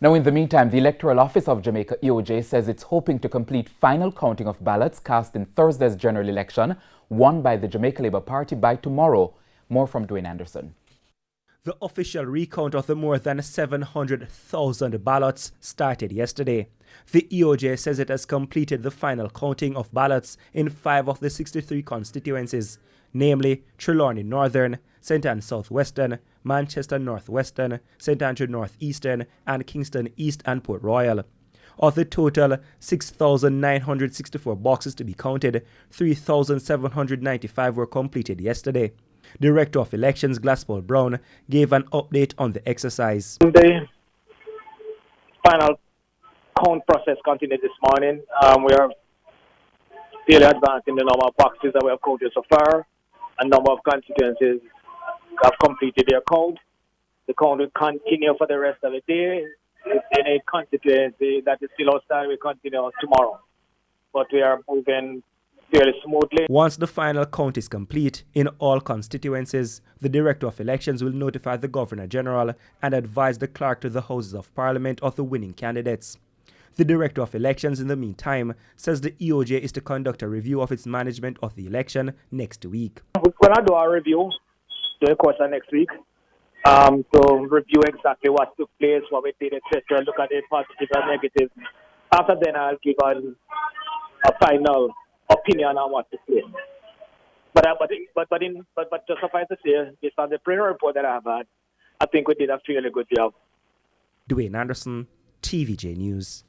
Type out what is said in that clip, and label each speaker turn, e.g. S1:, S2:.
S1: Now, in the meantime, the Electoral Office of Jamaica, EOJ, says it's hoping to complete final counting of ballots cast in Thursday's general election, won by the Jamaica Labour Party, by tomorrow. More from Dwayne Anderson.
S2: The official recount of the more than 700,000 ballots started yesterday. The EOJ says it has completed the final counting of ballots in 5 of the 63 constituencies, namely Trelawney Northern, St. Anne Southwestern, Manchester Northwestern, St. Andrew Northeastern, and Kingston East and Port Royal. Of the total 6,964 boxes to be counted, 3,795 were completed yesterday. Director of Elections Glaspol Brown gave an update on the exercise.
S3: The final count process continued this morning. We are fairly advanced in the number of boxes that we have counted so far. A number of constituencies have completed their count. The count will continue for the rest of the day. If any constituency that is still outstanding, will continue tomorrow. But we are moving fairly smoothly.
S2: Once the final count is complete in all constituencies, the Director of Elections will notify the Governor General and advise the Clerk to the Houses of Parliament of the winning candidates. The Director of Elections, in the meantime, says the EOJ is to conduct a review of its management of the election next week.
S3: We're going to do our review during the course of next week to review exactly what took place, what we did, etc., look at the positive and negative. After then, I'll give a final opinion on what took place. But to suffice to say, based on the prayer report that I've had, I think we did a fairly good job.
S2: Dwayne Anderson, TVJ News.